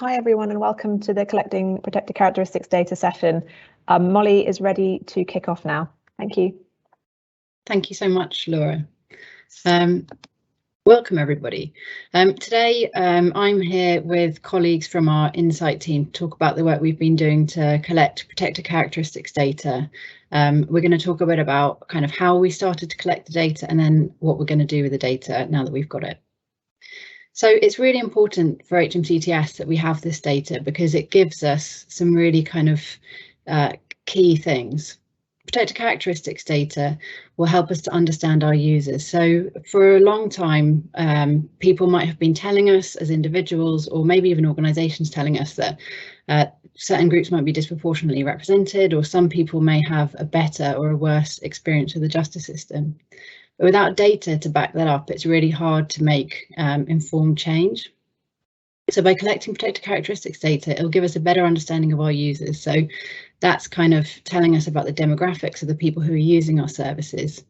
Hi everyone and welcome to the Collecting Protected Characteristics data session. Molly is ready to kick off now. Thank you. Thank you so much, Laura. Welcome everybody. Today I'm here with colleagues from our Insight team to talk about the work we've been doing to collect protected characteristics data. We're going to talk a bit about kind of how we started to collect the data and then what we're going to do with the data now that we've got it. So it's really important for HMCTS that we have this data because it gives us some really kind of key things. Protected characteristics data will help us to understand our users. So for a long time, people might have been telling us as individuals, or maybe even organisations telling us that certain groups might be disproportionately represented, or some people may have a better or a worse experience with the justice system. But without data to back that up, it's really hard to make informed change. So by collecting protected characteristics data, it'll give us a better understanding of our users. So that's kind of telling us about the demographics of the people who are using our services.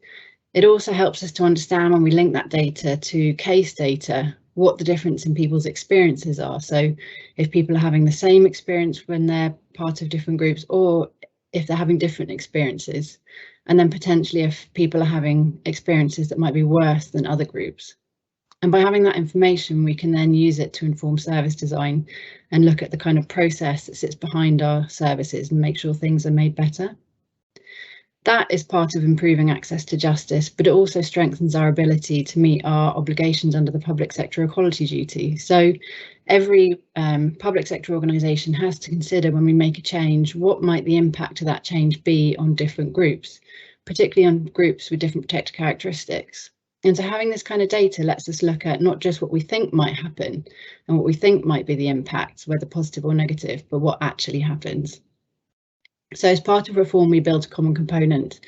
It also helps us to understand when we link that data to case data, what the difference in people's experiences are. So if people are having the same experience when they're part of different groups, or if they're having different experiences, and then potentially if people are having experiences that might be worse than other groups. And by having that information, we can then use it to inform service design and look at the kind of process that sits behind our services and make sure things are made better. That is part of improving access to justice, but it also strengthens our ability to meet our obligations under the public sector equality duty. So every public sector organisation has to consider when we make a change, what might the impact of that change be on different groups, particularly on groups with different protected characteristics. And so having this kind of data lets us look at not just what we think might happen and what we think might be the impacts, whether positive or negative, but what actually happens. So as part of reform, we built a common component,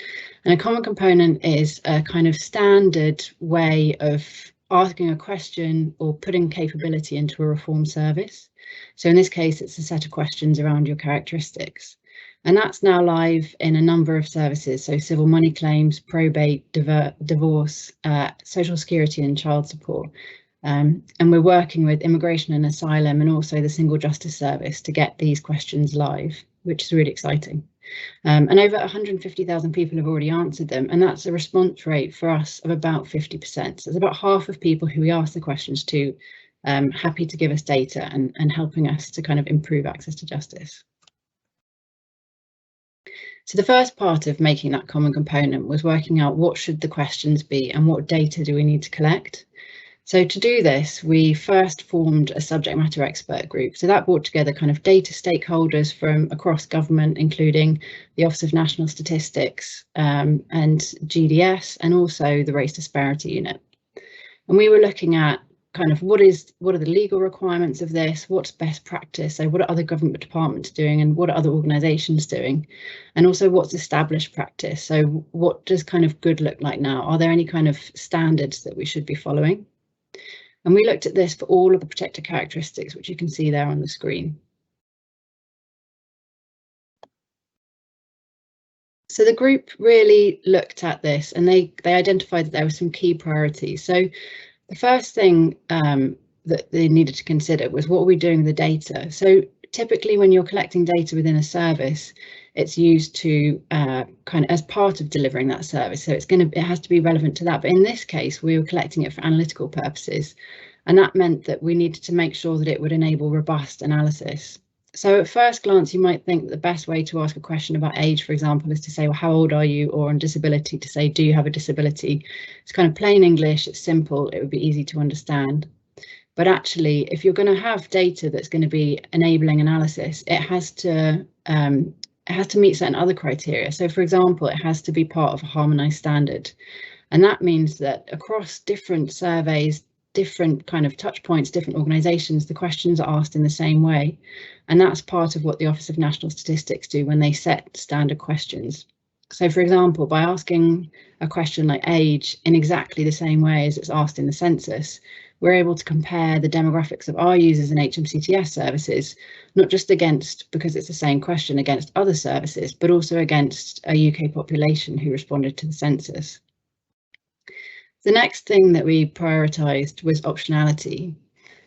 and a common component is a kind of standard way of asking a question or putting capability into a reform service. So in this case, it's a set of questions around your characteristics. And that's now live in a number of services, so civil money claims, probate, divorce, social security and child support. And we're working with immigration and asylum and also the Single Justice Service to get these questions live, which is really exciting. And over 150,000 people have already answered them, and that's a response rate for us of about 50%. So it's about half of people who we ask the questions to happy to give us data and helping us to kind of improve access to justice. So the first part of making that common component was working out what should the questions be and what data do we need to collect. So to do this, we first formed a subject matter expert group. So that brought together kind of data stakeholders from across government, including the Office of National Statistics and GDS, and also the Race Disparity Unit. And we were looking at kind of what are the legal requirements of this, what's best practice, so what are other government departments doing and what are other organisations doing, and also what's established practice, so what does kind of good look like now, are there any kind of standards that we should be following? And we looked at this for all of the protected characteristics, which you can see there on the screen. So the group really looked at this and they identified that there were some key priorities. So the first thing that they needed to consider was what are we doing with the data? So typically when you're collecting data within a service, it's used to kind of as part of delivering that service. So it has to be relevant to that. But in this case, we were collecting it for analytical purposes. And that meant that we needed to make sure that it would enable robust analysis. So at first glance, you might think that the best way to ask a question about age, for example, is to say, well, how old are you? Or on disability to say, do you have a disability? It's kind of plain English, it's simple, it would be easy to understand. But actually, if you're going to have data that's going to be enabling analysis, it has to meet certain other criteria. So for example, it has to be part of a harmonised standard. And that means that across different surveys, different kind of touch points, different organisations, the questions are asked in the same way. And that's part of what the Office of National Statistics do when they set standard questions. So for example, by asking a question like age in exactly the same way as it's asked in the census, we're able to compare the demographics of our users in HMCTS services, not just because it's the same question against other services, but also against a UK population who responded to the census. The next thing that we prioritised was optionality.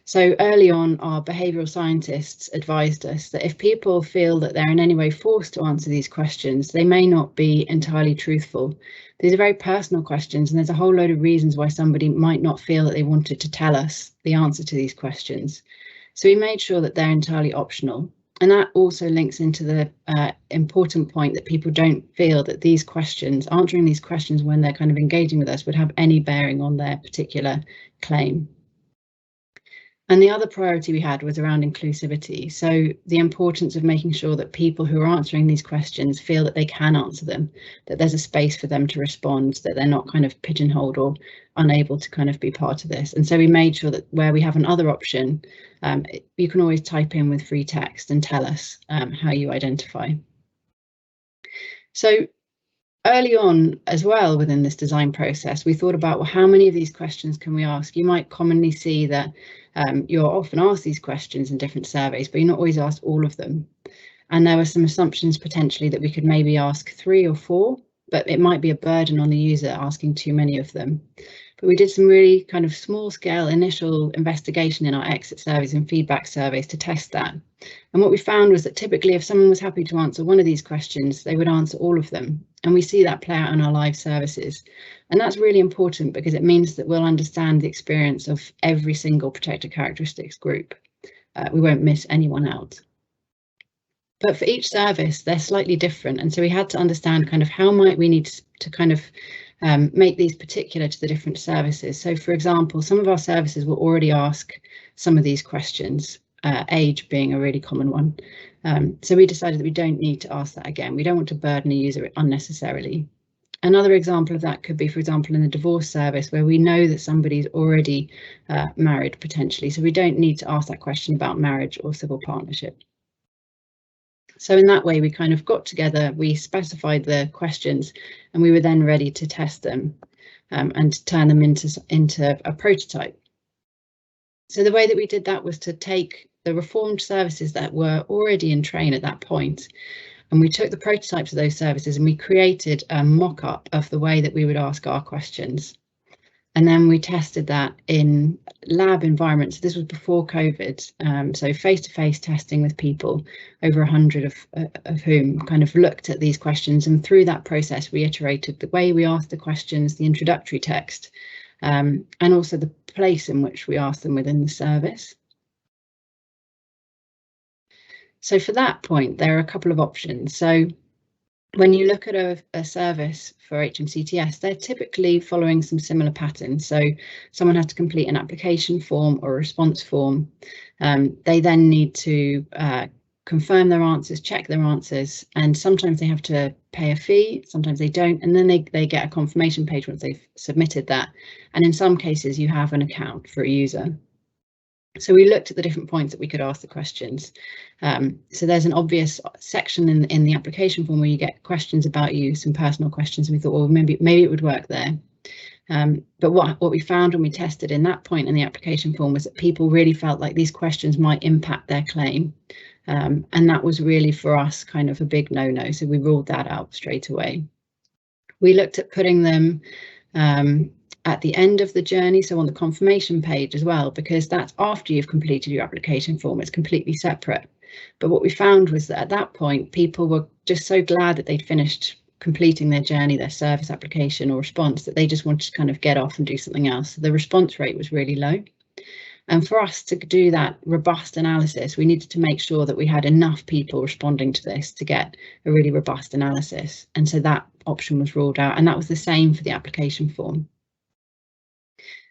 So early on, our behavioural scientists advised us that if people feel that they're in any way forced to answer these questions, they may not be entirely truthful. These are very personal questions, and there's a whole load of reasons why somebody might not feel that they wanted to tell us the answer to these questions. So we made sure that they're entirely optional. And that also links into the important point that people don't feel that these questions, answering these questions when they're kind of engaging with us, would have any bearing on their particular claim. And the other priority we had was around inclusivity. So the importance of making sure that people who are answering these questions feel that they can answer them, that there's a space for them to respond, that they're not kind of pigeonholed or unable to kind of be part of this. And so we made sure that where we have another option, you can always type in with free text and tell us how you identify. So early on as well within this design process, we thought about, well, how many of these questions can we ask? You might commonly see that you're often asked these questions in different surveys, but you're not always asked all of them. And there were some assumptions potentially that we could maybe ask 3 or 4, but it might be a burden on the user asking too many of them. But we did some really kind of small scale initial investigation in our exit surveys and feedback surveys to test that. And what we found was that typically if someone was happy to answer one of these questions, they would answer all of them. And we see that play out in our live services. And that's really important because it means that we'll understand the experience of every single protected characteristics group. We won't miss anyone out. But for each service, they're slightly different. And so we had to understand kind of how might we need to kind of make these particular to the different services. So, for example, some of our services will already ask some of these questions, age being a really common one. So we decided that we don't need to ask that again. We don't want to burden a user unnecessarily. Another example of that could be, for example, in the divorce service, where we know that somebody's already married potentially. So we don't need to ask that question about marriage or civil partnership. So in that way, we kind of got together, we specified the questions, and we were then ready to test them and turn them into a prototype. So the way that we did that was to take the reformed services that were already in train at that point, and we took the prototypes of those services and we created a mock-up of the way that we would ask our questions. And then we tested that in lab environments. This was before COVID, so face-to-face testing with people, over 100 of whom kind of looked at these questions. And through that process, we iterated the way we asked the questions, the introductory text, and also the place in which we asked them within the service. So for that point, there are a couple of options. So when you look at a service for HMCTS, they're typically following some similar patterns. So someone has to complete an application form or a response form. They then need to confirm their answers, check their answers, and sometimes they have to pay a fee, sometimes they don't, and then they get a confirmation page once they've submitted that. And in some cases, you have an account for a user. So we looked at the different points that we could ask the questions. So there's an obvious section in the application form where you get questions about you, some personal questions. And we thought, well, maybe it would work there. But what we found when we tested in that point in the application form was that people really felt like these questions might impact their claim. And that was really for us kind of a big no-no. So we ruled that out straight away. We looked at putting them at the end of the journey, so on the confirmation page as well, because that's after you've completed your application form. It's completely separate. But what we found was that at that point, people were just so glad that they'd finished completing their journey, their service application or response, that they just wanted to kind of get off and do something else. So the response rate was really low. And for us to do that robust analysis, we needed to make sure that we had enough people responding to this to get a really robust analysis. And so that option was ruled out, and that was the same for the application form.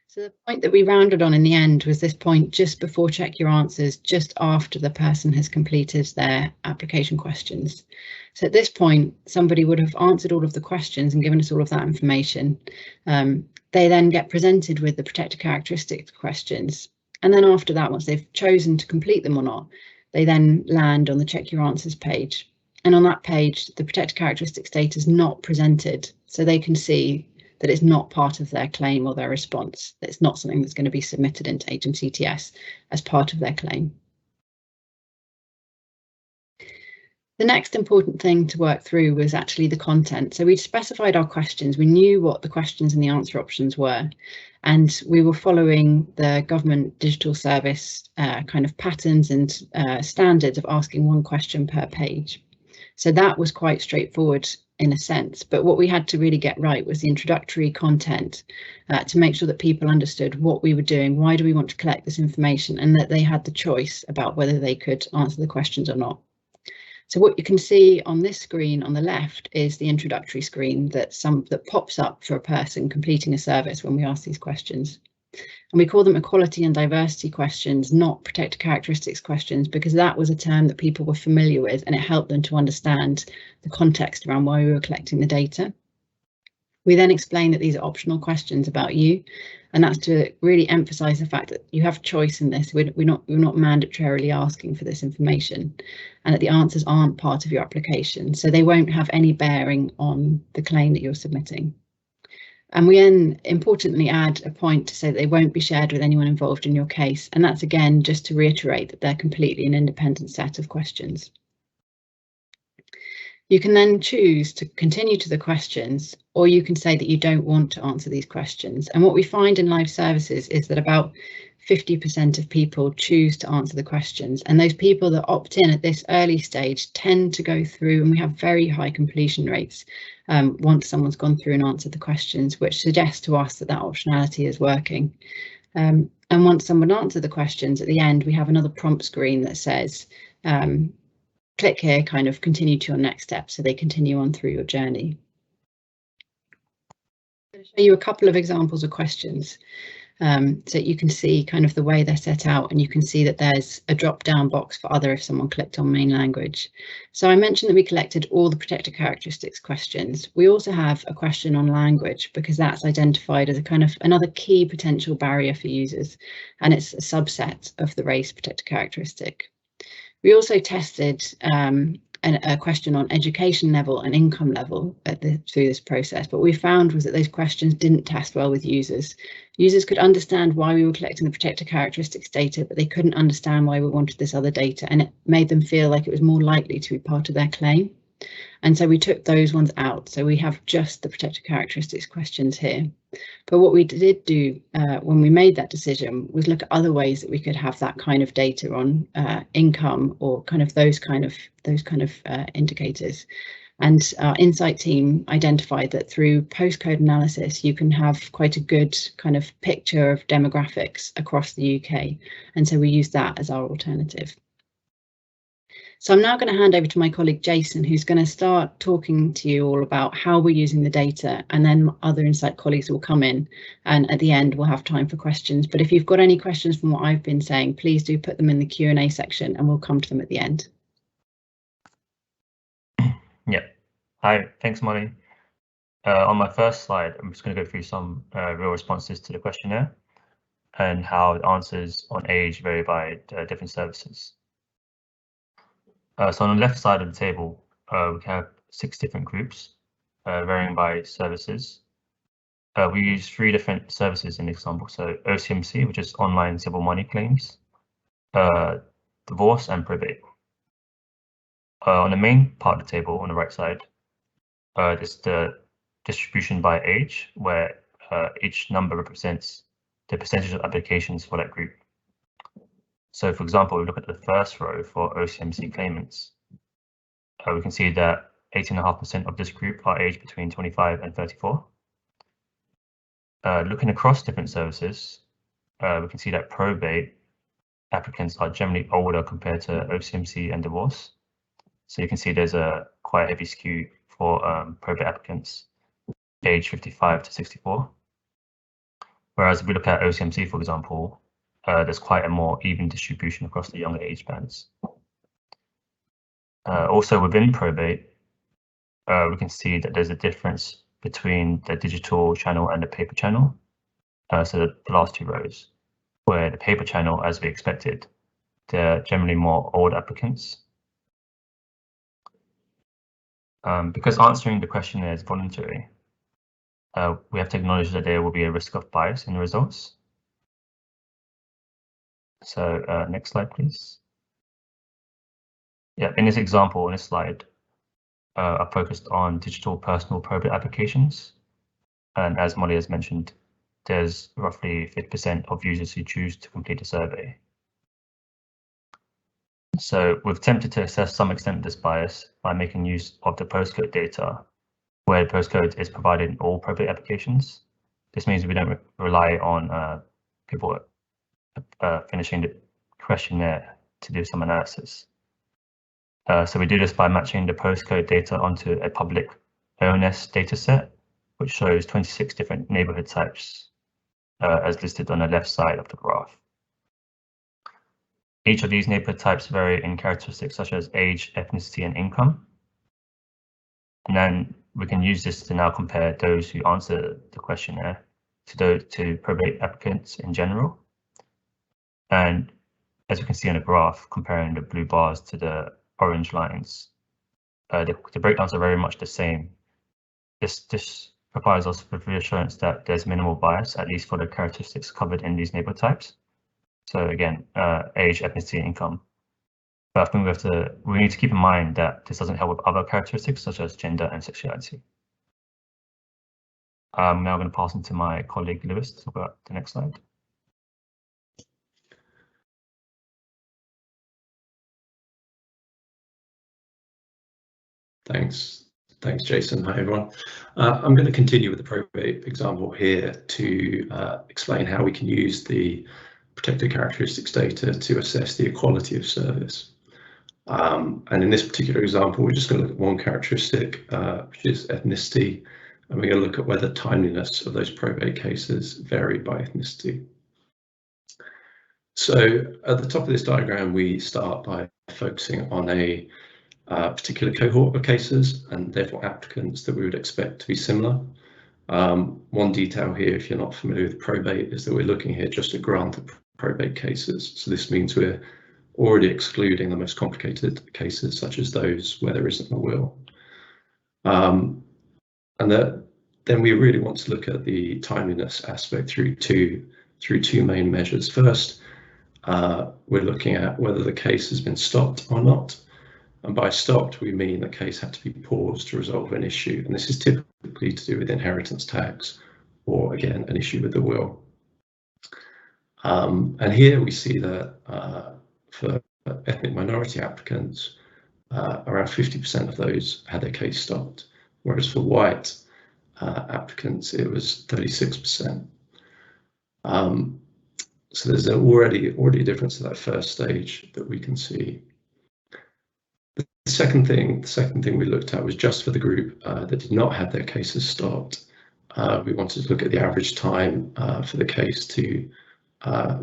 So the point that we rounded on in the end was this point just before check your answers, just after the person has completed their application questions. So at this point, somebody would have answered all of the questions and given us all of that information. They then get presented with the protected characteristics questions. And then after that, once they've chosen to complete them or not, they then land on the check your answers page. And on that page, the protected characteristics data is not presented, so they can see that it's not part of their claim or their response. It's not something that's going to be submitted into HMCTS as part of their claim. The next important thing to work through was actually the content. So we'd specified our questions, we knew what the questions and the answer options were, and we were following the government digital service kind of patterns and standards of asking one question per page. So that was quite straightforward in a sense, but what we had to really get right was the introductory content to make sure that people understood what we were doing, why do we want to collect this information, and that they had the choice about whether they could answer the questions or not. So what you can see on this screen on the left is the introductory screen that pops up for a person completing a service when we ask these questions. And we call them equality and diversity questions, not protected characteristics questions, because that was a term that people were familiar with and it helped them to understand the context around why we were collecting the data. We then explain that these are optional questions about you, and that's to really emphasize the fact that you have choice in this. We're not mandatorily asking for this information, and that the answers aren't part of your application, so they won't have any bearing on the claim that you're submitting. And we then importantly add a point to say that they won't be shared with anyone involved in your case, and that's again just to reiterate that they're completely an independent set of questions. You can then choose to continue to the questions, or you can say that you don't want to answer these questions. And what we find in live services is that about 50% of people choose to answer the questions, and those people that opt in at this early stage tend to go through, and we have very high completion rates once someone's gone through and answered the questions, which suggests to us that that optionality is working. And once someone answered the questions, at the end we have another prompt screen that says click here, kind of continue to your next step, so they continue on through your journey. I'm going to show you a couple of examples of questions so you can see kind of the way they're set out, and you can see that there's a drop down box for other if someone clicked on main language. So I mentioned that we collected all the protected characteristics questions. We also have a question on language because that's identified as a kind of another key potential barrier for users, and it's a subset of the race protected characteristic. We also tested a question on education level and income level through this process, but what we found was that those questions didn't test well with users. Users could understand why we were collecting the protected characteristics data, but they couldn't understand why we wanted this other data, and it made them feel like it was more likely to be part of their claim. And so we took those ones out. So we have just the protected characteristics questions here. But what we did do when we made that decision was look at other ways that we could have that kind of data on income or kind of those kind of indicators. And our insight team identified that through postcode analysis, you can have quite a good kind of picture of demographics across the UK. And so we used that as our alternative. So I'm now going to hand over to my colleague Jason, who's going to start talking to you all about how we're using the data, and then other Insight colleagues will come in, and at the end we'll have time for questions. But if you've got any questions from what I've been saying, please do put them in the Q&A section and we'll come to them at the end. Yeah, hi, thanks Molly. On my first slide, I'm just going to go through some real responses to the questionnaire and how the answers on age vary by different services. So on the left side of the table, we have 6 different groups varying by services. We use 3 different services in the example. So OCMC, which is online civil money claims, divorce and probate. On the main part of the table on the right side, there's the distribution by age, where each number represents the percentage of applications for that group. So for example, we look at the first row for OCMC claimants. We can see that 18.5% of this group are aged between 25 and 34. Looking across different services, we can see that probate applicants are generally older compared to OCMC and divorce. So you can see there's a quite heavy skew for probate applicants aged 55 to 64. Whereas if we look at OCMC, for example, there's quite a more even distribution across the younger age bands. Also within probate, we can see that there's a difference between the digital channel and the paper channel. So the last 2 rows, where the paper channel, as we expected, they're generally more old applicants. Because answering the questionnaire is voluntary, we have to acknowledge that there will be a risk of bias in the results. So next slide, please. Yeah, in this example, in this slide, I focused on digital personal probate applications. And as Molly has mentioned, there's roughly 50% of users who choose to complete a survey. So we've attempted to assess some extent of this bias by making use of the postcode data, where the postcode is provided in all probate applications. This means we don't rely on people finishing the questionnaire to do some analysis. So we do this by matching the postcode data onto a public ONS dataset, which shows 26 different neighborhood types as listed on the left side of the graph. Each of these neighborhood types vary in characteristics such as age, ethnicity, and income. And then we can use this to now compare those who answer the questionnaire to probate applicants in general. And as you can see on the graph, comparing the blue bars to the orange lines, the breakdowns are very much the same. This provides us with reassurance that there's minimal bias, at least for the characteristics covered in these neighborhood types. So again, age, ethnicity, and income. But I think we need to keep in mind that this doesn't help with other characteristics such as gender and sexuality. I'm now going to pass on to my colleague Lewis to talk about the next slide. Thanks, Jason. Hi, everyone. I'm going to continue with the probate example here to explain how we can use the protected characteristics data to assess the equality of service. And in this particular example, we're just going to look at one characteristic, which is ethnicity, and we're going to look at whether timeliness of those probate cases vary by ethnicity. So at the top of this diagram, we start by focusing on a particular cohort of cases and therefore applicants that we would expect to be similar. One detail here, if you're not familiar with probate, is that we're looking here just at granted probate cases. So this means we're already excluding the most complicated cases, such as those where there isn't a will. Then we really want to look at the timeliness aspect through two main measures. First, we're looking at whether the case has been stopped or not. And by stopped, we mean the case had to be paused to resolve an issue. And this is typically to do with inheritance tax or, again, an issue with the will. And here we see that for ethnic minority applicants, around 50% of those had their case stopped, whereas for white applicants, it was 36%. So there's already a difference at that first stage that we can see. The second thing we looked at was just for the group that did not have their cases stopped. We wanted to look at the average time for the case to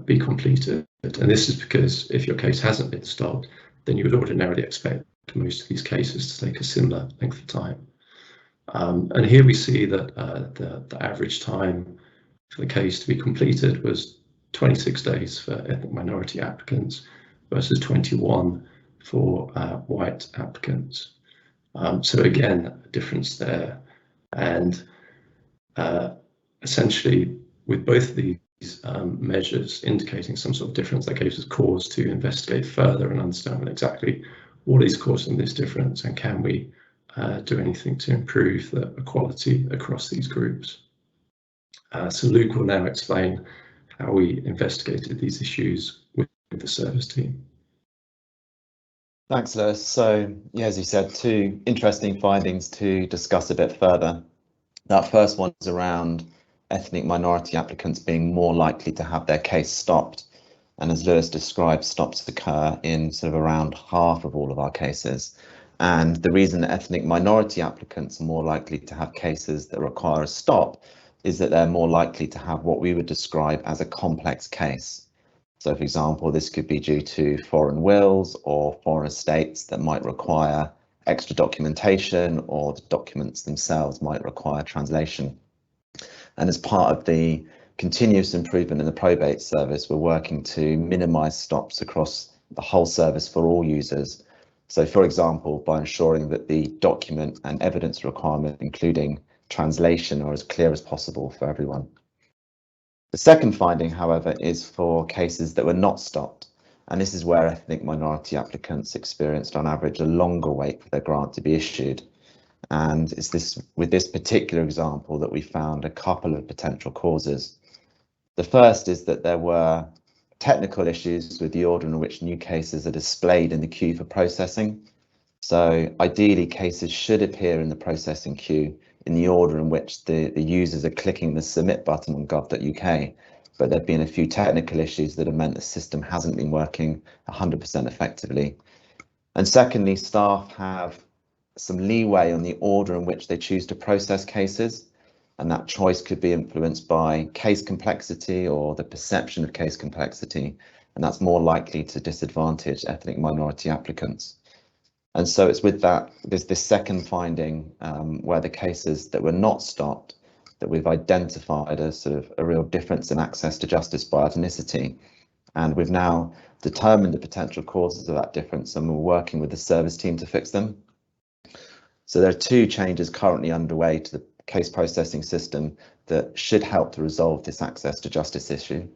be completed. And this is because if your case hasn't been stopped, then you would ordinarily expect most of these cases to take a similar length of time. And here we see that the average time for the case to be completed was 26 days for ethnic minority applicants versus 21 for white applicants. So again, a difference there. And essentially, with both of these measures indicating some sort of difference, that gives us cause to investigate further and understand exactly what is causing this difference and can we do anything to improve the equality across these groups. So Luke will now explain how we investigated these issues with the service team. Thanks, Lewis. So, yeah, as you said, two interesting findings to discuss a bit further. That first one is around ethnic minority applicants being more likely to have their case stopped. And as Lewis described, stops occur in sort of around half of all of our cases. And the reason that ethnic minority applicants are more likely to have cases that require a stop is that they're more likely to have what we would describe as a complex case. So, for example, this could be due to foreign wills or foreign estates that might require extra documentation, or the documents themselves might require translation. And as part of the continuous improvement in the probate service, we're working to minimise stops across the whole service for all users. So, for example, by ensuring that the document and evidence requirement, including translation, are as clear as possible for everyone. The second finding, however, is for cases that were not stopped. And this is where ethnic minority applicants experienced on average a longer wait for their grant to be issued. And it's with this particular example that we found a couple of potential causes. The first is that there were technical issues with the order in which new cases are displayed in the queue for processing. So ideally, cases should appear in the processing queue in the order in which the users are clicking the submit button on gov.uk. But there have been a few technical issues that have meant the system hasn't been working 100% effectively. And secondly, staff have some leeway on the order in which they choose to process cases, and that choice could be influenced by case complexity or the perception of case complexity, and that's more likely to disadvantage ethnic minority applicants. And so it's with that, this second finding where the cases that were not stopped, that we've identified a sort of a real difference in access to justice by ethnicity. And we've now determined the potential causes of that difference, and we're working with the service team to fix them. So there are two changes currently underway to the case processing system that should help to resolve this access to justice issue.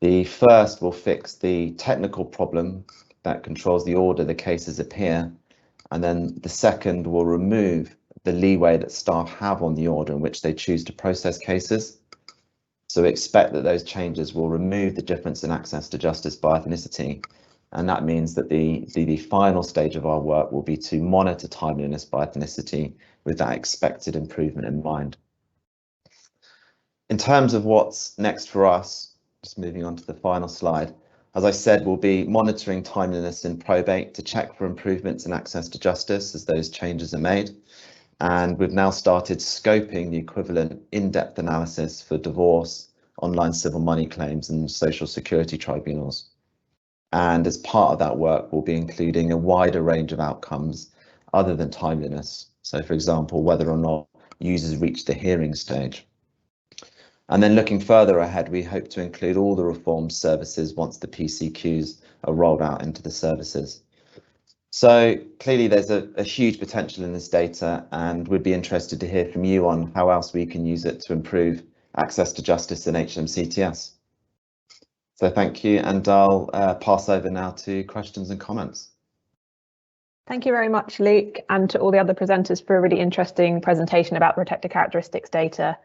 The first will fix the technical problem that controls the order the cases appear, and then the second will remove the leeway that staff have on the order in which they choose to process cases. So we expect that those changes will remove the difference in access to justice by ethnicity, and that means that the final stage of our work will be to monitor timeliness by ethnicity with that expected improvement in mind. In terms of what's next for us, just moving on to the final slide, as I said, we'll be monitoring timeliness in probate to check for improvements in access to justice as those changes are made. And we've now started scoping the equivalent in-depth analysis for divorce, online civil money claims and social security tribunals. And as part of that work, we'll be including a wider range of outcomes other than timeliness. So for example, whether or not users reach the hearing stage. And then looking further ahead, we hope to include all the reformed services once the PCQs are rolled out into the services. So clearly there's a huge potential in this data, and we'd be interested to hear from you on how else we can use it to improve access to justice in HMCTS. So thank you, and I'll pass over now to questions and comments. Thank you very much, Luke, and to all the other presenters for a really interesting presentation about protected characteristics data.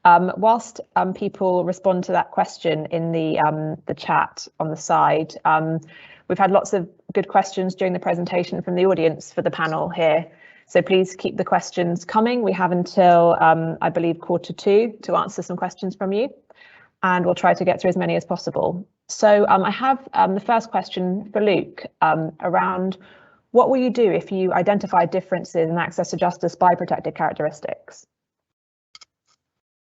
Whilst people respond to that question in the chat on the side, we've had lots of good questions during the presentation from the audience for the panel here. So please keep the questions coming. We have until, I believe, 1:45 to answer some questions from you, and we'll try to get through as many as possible. So I have the first question for Luke around what will you do if you identify differences in access to justice by protected characteristics?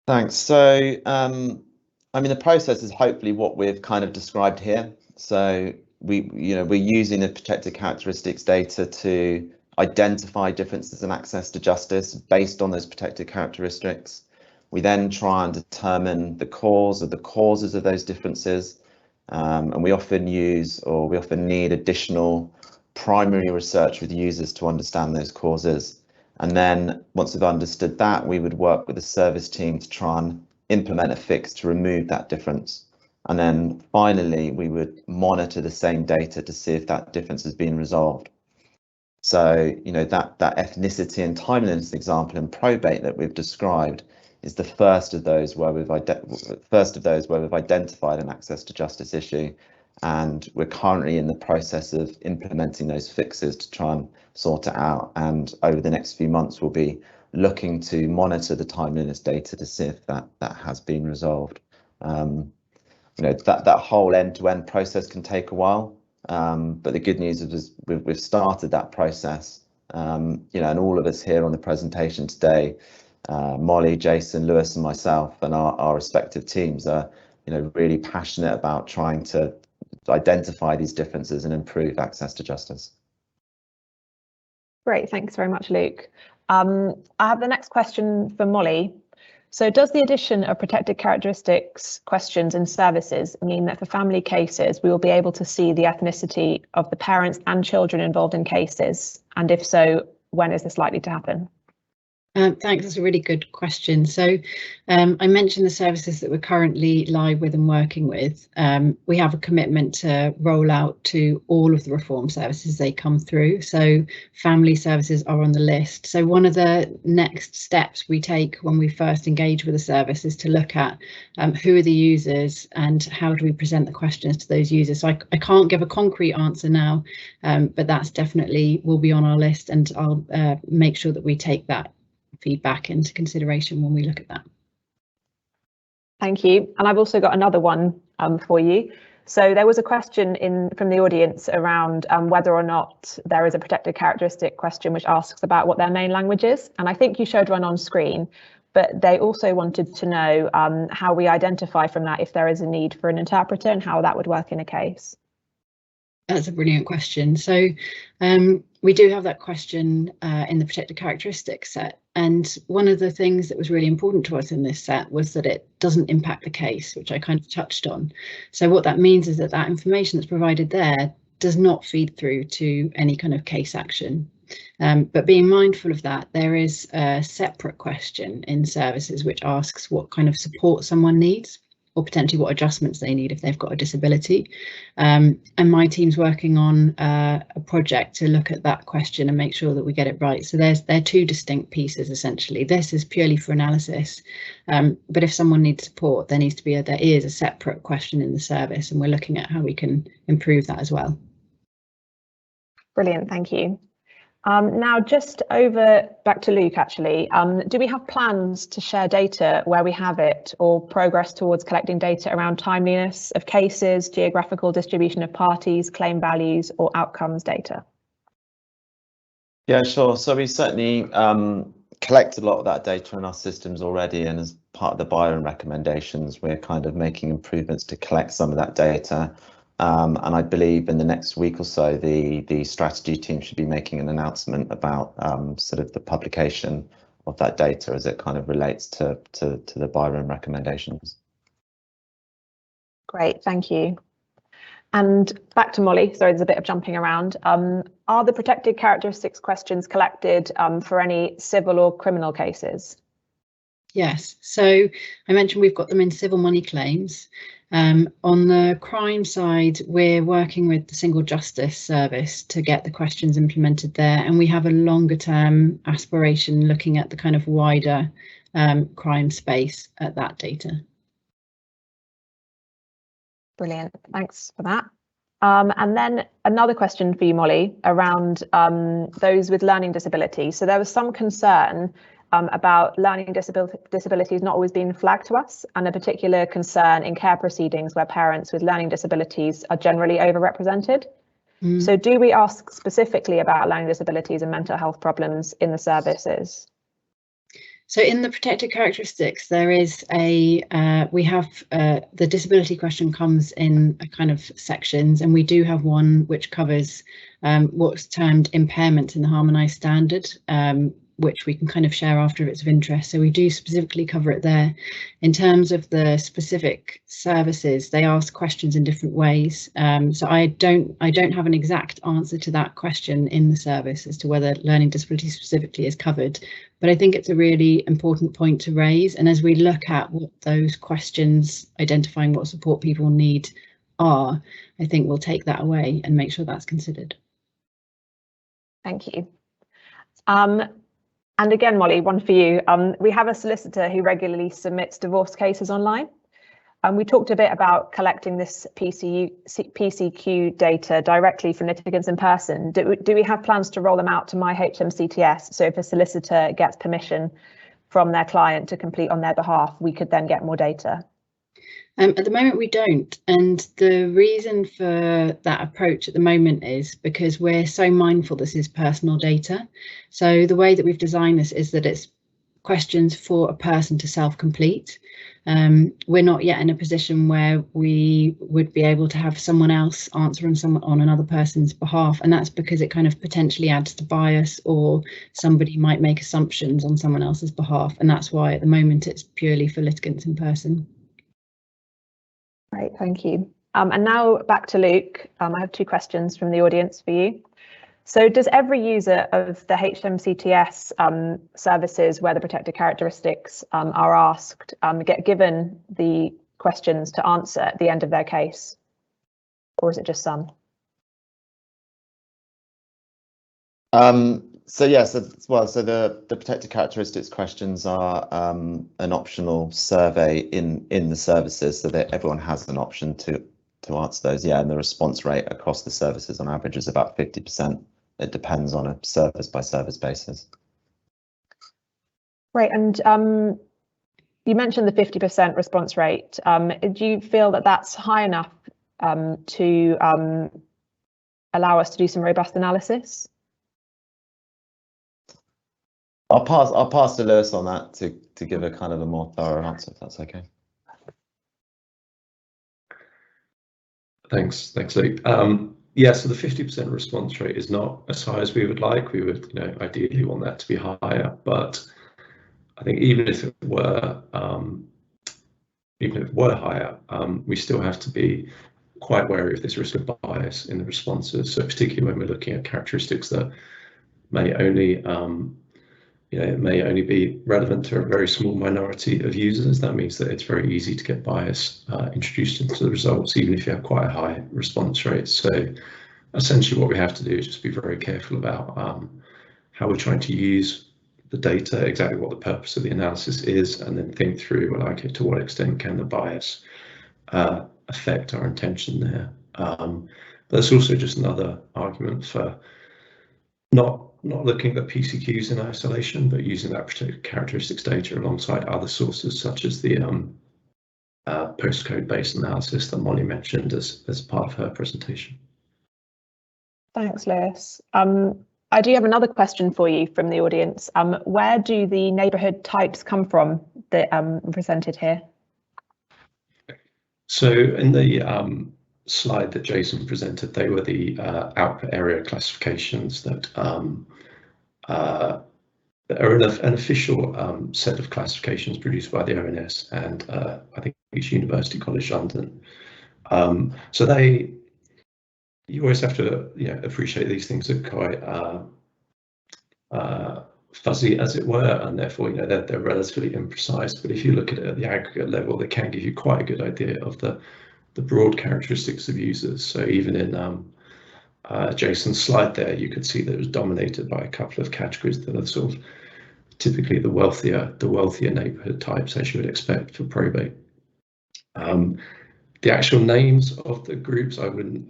Thanks. So, I mean, the process is hopefully what we've kind of described here. So we're using the protected characteristics data to identify differences in access to justice based on those protected characteristics. We then try and determine the cause or the causes of those differences, and we often need additional primary research with users to understand those causes. And then once we've understood that, we would work with the service team to try and implement a fix to remove that difference. And then finally, we would monitor the same data to see if that difference has been resolved. So, you know, that ethnicity and timeliness example in probate that we've described is the first of those where we've identified an access to justice issue. And we're currently in the process of implementing those fixes to try and sort it out. And over the next few months, we'll be looking to monitor the timeliness data to see if that has been resolved. You know, that whole end-to-end process can take a while, but the good news is we've started that process. You know, and all of us here on the presentation today, Molly, Jason, Lewis, and myself, and our respective teams are, you know, really passionate about trying to identify these differences and improve access to justice. Great, thanks very much, Luke. I have the next question for Molly. So does the addition of protected characteristics questions in services mean that for family cases, we will be able to see the ethnicity of the parents and children involved in cases? And if so, when is this likely to happen? Thanks, that's a really good question. So I mentioned the services that we're currently live with and working with. We have a commitment to roll out to all of the reform services they come through. So family services are on the list. So one of the next steps we take when we first engage with a service is to look at who are the users and how do we present the questions to those users. So I can't give a concrete answer now, but that's definitely will be on our list, and I'll make sure that we take that feedback into consideration when we look at that. Thank you. And I've also got another one for you. So there was a question from the audience around whether or not there is a protected characteristic question which asks about what their main language is. And I think you showed one on screen, but they also wanted to know how we identify from that if there is a need for an interpreter and how that would work in a case. That's a brilliant question. So we do have that question in the protected characteristics set. And one of the things that was really important to us in this set was that it doesn't impact the case, which I kind of touched on. So what that means is that that information that's provided there does not feed through to any kind of case action. But being mindful of that, there is a separate question in services which asks what kind of support someone needs, or potentially what adjustments they need if they've got a disability. And my team's working on a project to look at that question and make sure that we get it right. So they're two distinct pieces, essentially. This is purely for analysis, but if someone needs support, there is a separate question in the service, and we're looking at how we can improve that as well. Brilliant, thank you. Now just back to Luke, actually. Do we have plans to share data where we have it, or progress towards collecting data around timeliness of cases, geographical distribution of parties, claim values, or outcomes data? Yeah, sure. So we certainly collect a lot of that data in our systems already, and as part of the buyer recommendations, we're kind of making improvements to collect some of that data. And I believe in the next week or so, the strategy team should be making an announcement about sort of the publication of that data as it kind of relates to the buyer recommendations. Great, thank you. And back to Molly, sorry, there's a bit of jumping around. Are the protected characteristics questions collected for any civil or criminal cases? Yes, so I mentioned we've got them in civil money claims. On the crime side, we're working with the Single Justice Service to get the questions implemented there, and we have a longer term aspiration looking at the kind of wider crime space at that data. Brilliant, thanks for that. And then another question for you, Molly, around those with learning disabilities. So there was some concern about learning disabilities not always being flagged to us, and a particular concern in care proceedings where parents with learning disabilities are generally overrepresented. So do we ask specifically about learning disabilities and mental health problems in the services? So in the protected characteristics, there is we have the disability question comes in a kind of sections, and we do have one which covers what's termed impairment in the harmonised standard, which we can kind of share after if it's of interest. So we do specifically cover it there. In terms of the specific services, they ask questions in different ways. So I don't have an exact answer to that question in the service as to whether learning disability specifically is covered, but I think it's a really important point to raise. And as we look at what those questions identifying what support people need are, I think we'll take that away and make sure that's considered. Thank you. And again, Molly, one for you. We have a solicitor who regularly submits divorce cases online. We talked a bit about collecting this PCQ data directly from litigants in person. Do we have plans to roll them out to My HMCTS? So if a solicitor gets permission from their client to complete on their behalf, we could then get more data? At the moment, we don't. And the reason for that approach at the moment is because we're so mindful this is personal data. So the way that we've designed this is that it's questions for a person to self-complete. We're not yet in a position where we would be able to have someone else answer on another person's behalf. And that's because it kind of potentially adds to bias, or somebody might make assumptions on someone else's behalf. And that's why at the moment it's purely for litigants in person. Great, thank you. And now back to Luke. I have two questions from the audience for you. So does every user of the HMCTS services where the protected characteristics are asked get given the questions to answer at the end of their case? Or is it just some? So the protected characteristics questions are an optional survey in the services, so that everyone has an option to answer those. Yeah, and the response rate across the services on average is about 50%. It depends on a service by service basis. Right, and you mentioned the 50% response rate. Do you feel that that's high enough to allow us to do some robust analysis? I'll pass to Lewis on that to give a kind of a more thorough answer, if that's okay. Thanks, Luke. Yeah, so the 50% response rate is not as high as we would like. We would, ideally want that to be higher. But I think even if it were higher, we still have to be quite wary of this risk of bias in the responses. So particularly when we're looking at characteristics that may only be relevant to a very small minority of users. That means that it's very easy to get bias introduced into the results, even if you have quite a high response rate. So essentially what we have to do is just be very careful about how we're trying to use the data, exactly what the purpose of the analysis is, and then think through, well, okay, to what extent can the bias affect our intention there. But there's also just another argument for not looking at the PCQs in isolation, but using that protected characteristics data alongside other sources, such as the postcode-based analysis that Molly mentioned as part of her presentation. Thanks, Lewis. I do have another question for you from the audience. Where do the neighbourhood types come from that presented here? So in the slide that Jason presented, they were the output area classifications that are an official set of classifications produced by the ONS and I think it's University College London. So you always have to appreciate these things are quite fuzzy, as it were, and therefore they're relatively imprecise. But if you look at it at the aggregate level, they can give you quite a good idea of the broad characteristics of users. So even in Jason's slide there, you could see that it was dominated by a couple of categories that are sort of typically the wealthier neighbourhood types, as you would expect for probate. The actual names of the groups I wouldn't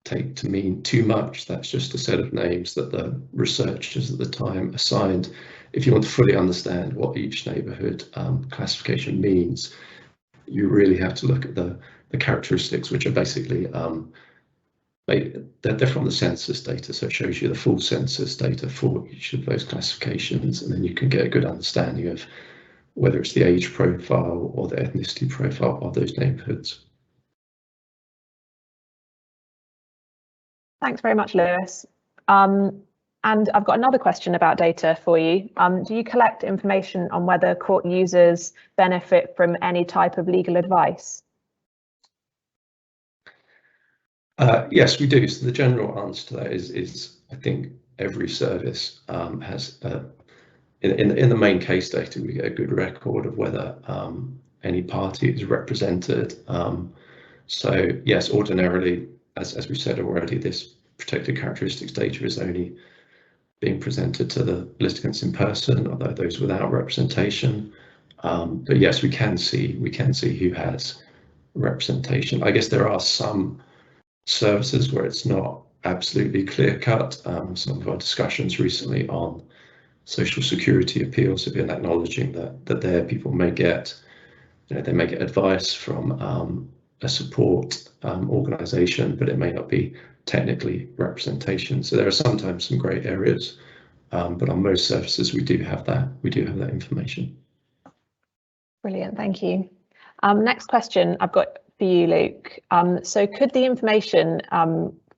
take to mean too much. That's just a set of names that the researchers at the time assigned. If you want to fully understand what each neighbourhood classification means, you really have to look at the characteristics, which are basically they're from the census data, so it shows you the full census data for each of those classifications, and then you can get a good understanding of whether it's the age profile or the ethnicity profile of those neighbourhoods. Thanks very much, Lewis. And I've got another question about data for you. Do you collect information on whether court users benefit from any type of legal advice? Yes, we do. So the general answer to that is I think every service has in the main case data, we get a good record of whether any party is represented. So yes, ordinarily, as we said already, this protected characteristics data is only being presented to the litigants in person, although those without representation. But yes, we can see who has representation. I guess there are some services where it's not absolutely clear cut. Some of our discussions recently on social security appeals have been acknowledging that there people may get, they may get advice from a support organisation, but it may not be technically representation. So there are sometimes some grey areas, but on most services we do have that information. Brilliant, thank you. Next question I've got for you, Luke. So could the information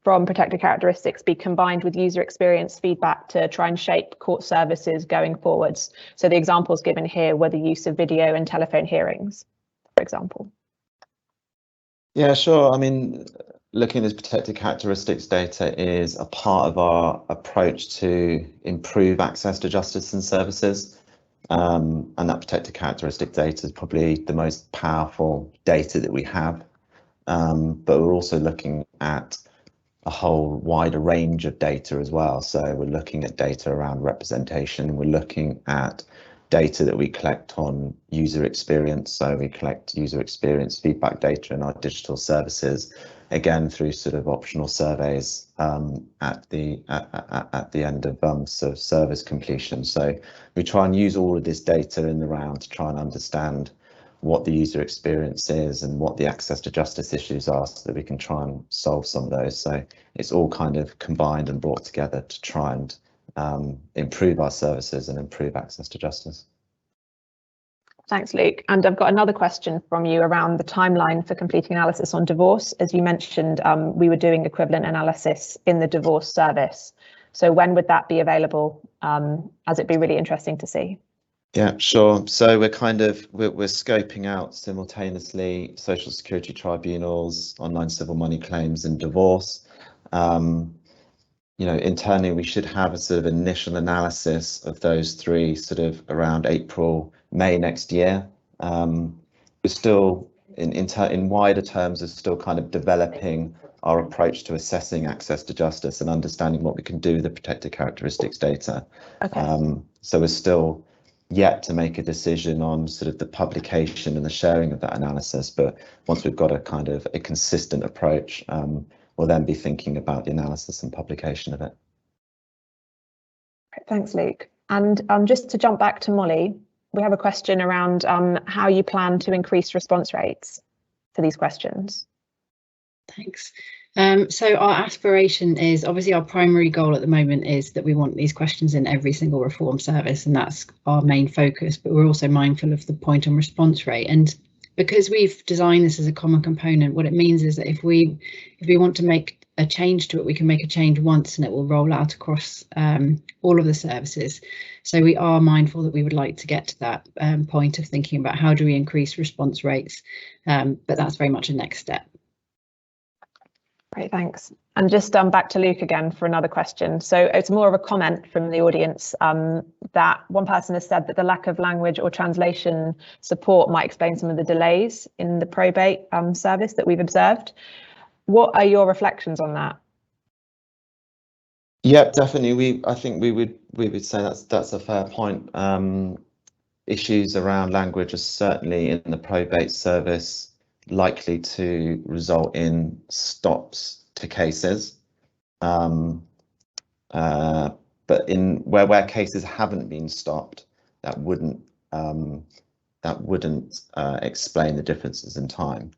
from protected characteristics be combined with user experience feedback to try and shape court services going forwards? So the examples given here were the use of video and telephone hearings, for example. Yeah, sure. I mean, looking at this protected characteristics data is a part of our approach to improve access to justice and services. And that protected characteristic data is probably the most powerful data that we have. But we're also looking at a whole wider range of data as well. So we're looking at data around representation. We're looking at data that we collect on user experience. So we collect user experience feedback data in our digital services, again through sort of optional surveys at the end of sort of service completion. So we try and use all of this data in the round to try and understand what the user experience is and what the access to justice issues are, so that we can try and solve some of those. So it's all kind of combined and brought together to try and improve our services and improve access to justice. Thanks, Luke. And I've got another question from you around the timeline for completing analysis on divorce. As you mentioned, we were doing equivalent analysis in the divorce service. So when would that be available? As it'd be really interesting to see. Yeah, sure. So we're scoping out simultaneously social security tribunals, online civil money claims, and divorce. You know, internally we should have a sort of initial analysis of those three sort of around April, May next year. We're still in wider terms of still kind of developing our approach to assessing access to justice and understanding what we can do with the protected characteristics data. Okay. So we're still yet to make a decision on sort of the publication and the sharing of that analysis, but once we've got a kind of a consistent approach, we'll then be thinking about the analysis and publication of it. Thanks, Luke. And just to jump back to Molly, we have a question around how you plan to increase response rates for these questions. Thanks. So our aspiration is, obviously our primary goal at the moment is that we want these questions in every single reform service, and that's our main focus, but we're also mindful of the point on response rate. And because we've designed this as a common component, what it means is that if we want to make a change to it, we can make a change once and it will roll out across all of the services. So we are mindful that we would like to get to that point of thinking about how do we increase response rates, but that's very much a next step. Great, thanks. And just back to Luke again for another question. So it's more of a comment from the audience that one person has said that the lack of language or translation support might explain some of the delays in the probate service that we've observed. What are your reflections on that? Yeah, definitely. I think we would say that's a fair point. Issues around language are certainly in the probate service likely to result in stops to cases, but in where cases haven't been stopped, that wouldn't explain the differences in time.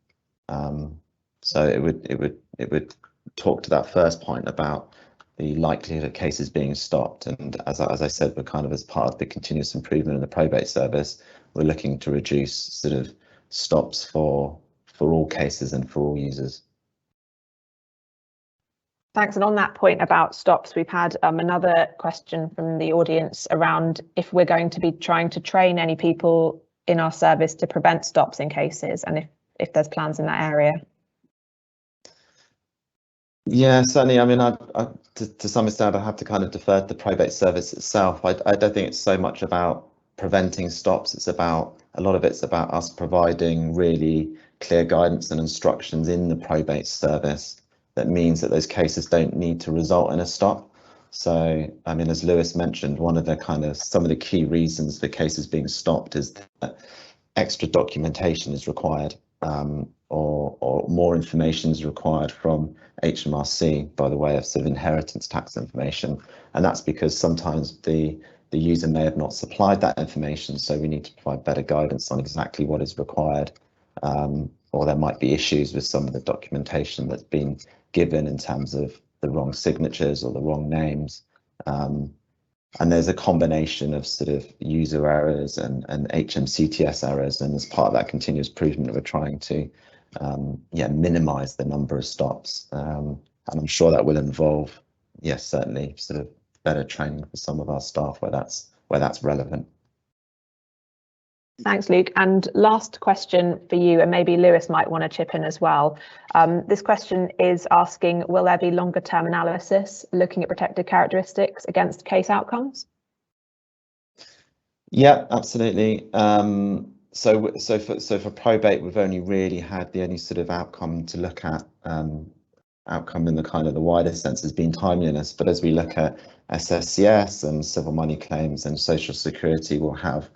So it would talk to that first point about the likelihood of cases being stopped, and as I said, we're kind of, as part of the continuous improvement in the probate service, we're looking to reduce sort of stops for all cases and for all users. Thanks. And on that point about stops, we've had another question from the audience around if we're going to be trying to train any people in our service to prevent stops in cases, and if there's plans in that area. Yeah, certainly. I mean, to some extent, I have to kind of defer to the probate service itself. I don't think it's so much about preventing stops. It's about, a lot of it's about us providing really clear guidance and instructions in the probate service that means that those cases don't need to result in a stop. So, I mean, as Lewis mentioned, one of the kind of some of the key reasons for cases being stopped is that extra documentation is required, or more information is required from HMRC by the way of sort of inheritance tax information, and that's because sometimes the user may have not supplied that information, so we need to provide better guidance on exactly what is required, or there might be issues with some of the documentation that's been given in terms of the wrong signatures or the wrong names, and there's a combination of sort of user errors and HMCTS errors, and as part of that continuous improvement, we're trying to minimize the number of stops, and I'm sure that will involve, yes, certainly sort of better training for some of our staff where that's relevant. Thanks, Luke. And last question for you, and maybe Lewis might want to chip in as well. This question is asking, will there be longer term analysis looking at protected characteristics against case outcomes? Yeah, absolutely. So for probate, we've only really had the only sort of outcome to look at, outcome in the kind of the wider sense has been timeliness. But as we look at SSCS and civil money claims and social security, we'll have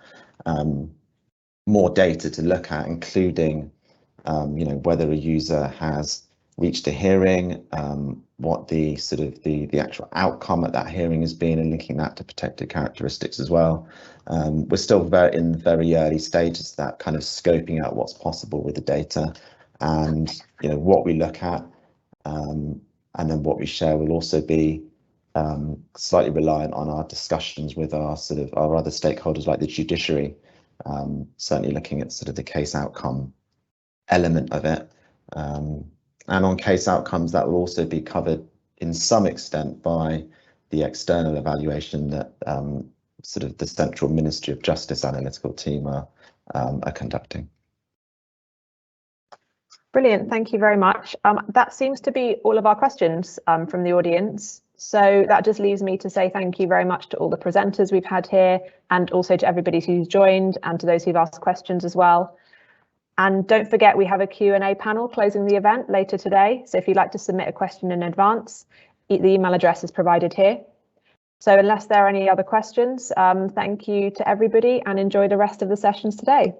more data to look at, including whether a user has reached a hearing, what the sort of the actual outcome at that hearing has been, and linking that to protected characteristics as well. We're still in very early stages of that, kind of scoping out what's possible with the data, and what we look at, and then what we share will also be slightly reliant on our discussions with our other stakeholders like the judiciary. Certainly looking at sort of the case outcome element of it, and on case outcomes that will also be covered in some extent by the external evaluation that sort of the Central Ministry of Justice analytical team are conducting. Brilliant, thank you very much. That seems to be all of our questions from the audience. So that just leaves me to say thank you very much to all the presenters we've had here, and also to everybody who's joined and to those who've asked questions as well. And don't forget, we have a Q&A panel closing the event later today. So if you'd like to submit a question in advance, the email address is provided here. So unless there are any other questions, thank you to everybody and enjoy the rest of the sessions today.